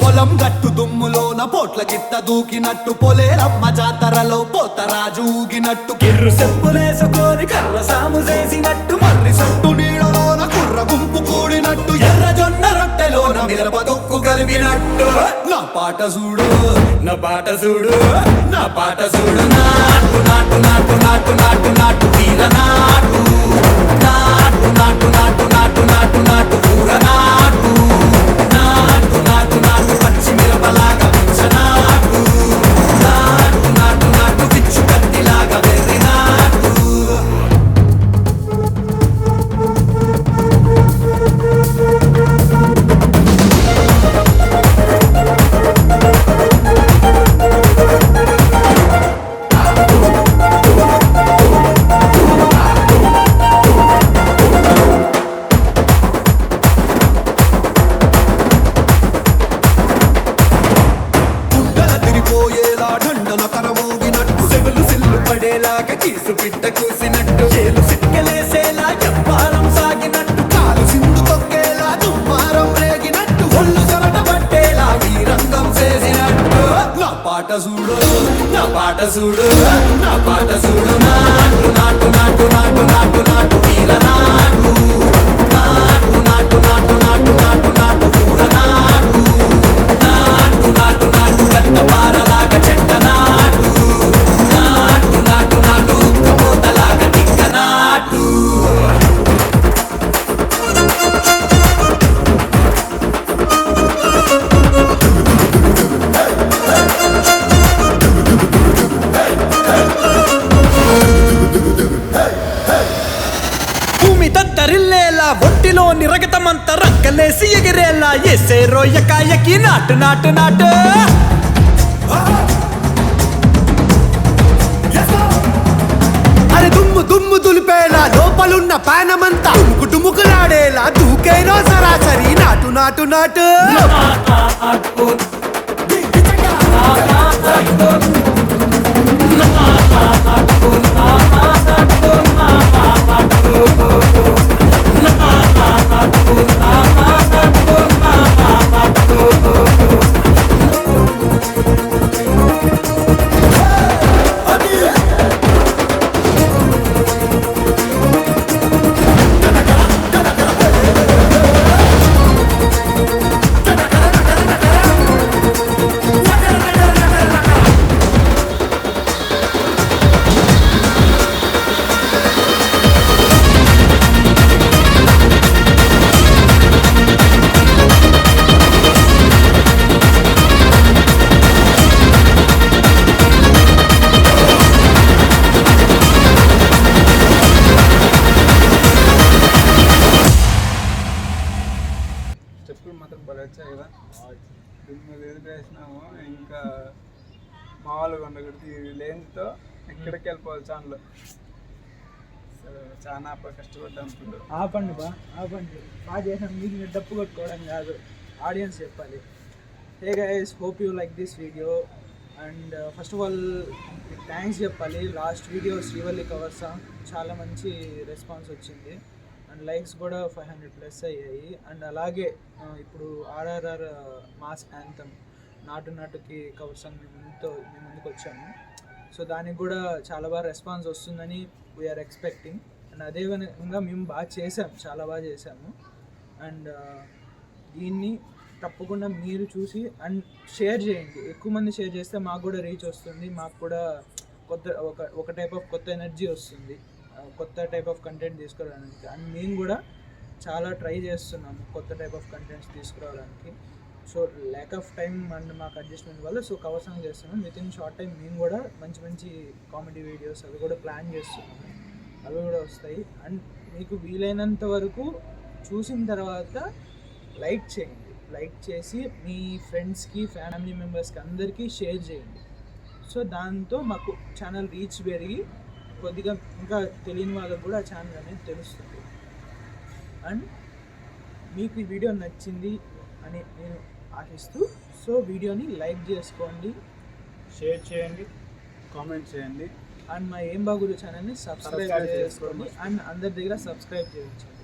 పొలం గట్టు దుమ్ములోన పోట్ల గిట్ట దూకినట్టు పొలేరమ్మ జాతరలో పోతరాజు ఊగినట్టు కిర్రు చెప్పులేసుకొని కర్ర సాము చేసినట్టు మర్రి సొట్టు నీడలోన కుర్ర గుంపు కూడినట్టు ఎర్ర జొన్న రొట్టెలోన మిరప దొక్కు కలిపినట్టు నా పాట చూడు నా పాట చూడు నా పాట చూడు నాటు నాటు నాటు నాటు నాటు నాటు తీర నాటు నాటు నాటు నాటు నాటు నాటు నాటు ఊర నాటు నాటు నాటు నాటు పచ్చి మిరపలాగా పిచ్చనాటు నాటు నాటు నాటు పిచ్చు కత్తిలాగా వెర్రి నాటు కీసు పిట్ట కూసినట్టు చేలు సిక్కలేసేలా చెప్పారం సాగినట్టు కాలు సింధు తొక్కేలా దుమ్మారం రేగినట్టు ఒళ్ళు చెమట పట్టేలా వీరంగం చేసినట్టు నా పాట చూడు నా పాట చూడు నా పాట చూడు నాటు నాటు నాటు నాటు నాటు నాటు వీర నాటు నాటు నాటు నాటు నాటు నాటు నాటు ఊర నాటు నాటు నాటు నాటు గంట పారలాగా చెట్ట నాటు నాటు నాటు నాటు కబోతలాగా టిక్క నాటు భూమి తత్తరిల్లేలా ఒంటిలో నిరగతమంత రక్కలేసి ఎగిరేలా ఎసే రోయకాయకి నాటు నాటు నాటు అరే దుమ్ము దుమ్ము దులిపేలా లోపలున్న పానమంతా డుముకులాడేలా దూకేనో సరాసరి నాటు నాటు నాటు చెప్పులు మాత్రం బాగా వచ్చాయి కదా దుమ్ములు ఎదురేసినాము ఇంకా మామూలుగా ఉండకూడదు ఈ లేన్తో ఎక్కడికి వెళ్ళిపోవాలి ఛానల్ అసలు చాలా కష్టపడ్డా అనుకుంటు ఆపండి బాగా చేసాం మీకు మీరు డప్పు కొట్టుకోవడం కాదు ఆడియన్స్ చెప్పాలి. Hey guys, hope you like this video and first of all thanks చెప్పాలి. Last video Srivalli cover song చాలా మంచి రెస్పాన్స్ వచ్చింది అండ్ లైక్స్ కూడా 500+ అయ్యాయి. అండ్ అలాగే ఇప్పుడు ఆర్ఆర్ఆర్ మాస్ యాంథమ్ నాటు నాటుకి కవర్ సాంగ్ మేము ముందుకు వచ్చాము. సో దానికి కూడా చాలా బాగా రెస్పాన్స్ వస్తుందని వీఆర్ ఎక్స్పెక్టింగ్. అండ్ అదే విధంగా మేము బాగా చేసాము, చాలా బాగా చేసాము. అండ్ దీన్ని తప్పకుండా మీరు చూసి అండ్ షేర్ చేయండి. ఎక్కువ మంది షేర్ చేస్తే మాకు కూడా రీచ్ వస్తుంది, మాకు కూడా ఒక టైప్ ఆఫ్ కొత్త ఎనర్జీ వస్తుంది, కొత్త టైప్ ఆఫ్ కంటెంట్ తీసుకురావడానికి. అండ్ మేము కూడా చాలా ట్రై చేస్తున్నాము కొత్త టైప్ ఆఫ్ కంటెంట్స్ తీసుకురావడానికి. So lack of time and మాకు అడ్జస్ట్మెంట్ వల్ల సో కవర్ సాంగ్ చేస్తున్నాం. విత్ ఇన్ షార్ట్ టైం మేము కూడా మంచి మంచి కామెడీ వీడియోస్ అవి కూడా ప్లాన్ చేస్తున్నాము. అవి కూడా వస్తాయి. అండ్ మీకు వీలైనంత వరకు చూసిన తర్వాత లైక్ చేయండి, లైక్ చేసి మీ ఫ్రెండ్స్కి, ఫ్యామిలీ మెంబర్స్కి అందరికీ షేర్ చేయండి. సో దాంతో మాకు ఛానల్ రీచ్ పెరిగి కొద్దిగా ఇంకా తెలియని వాళ్ళకు కూడా ఆ ఛానల్ అనేది తెలుస్తుంది. అండ్ మీకు ఈ వీడియో నచ్చింది అని నేను ఆశిస్తూ, సో వీడియోని లైక్ చేసుకోండి, షేర్ చేయండి, కామెంట్ చేయండి. అండ్ మా ఏం బాగురు ఛానల్ని సబ్స్క్రైబ్ చేసుకోండి. అండ్ అందరి దగ్గర సబ్స్క్రైబ్ చేయించండి.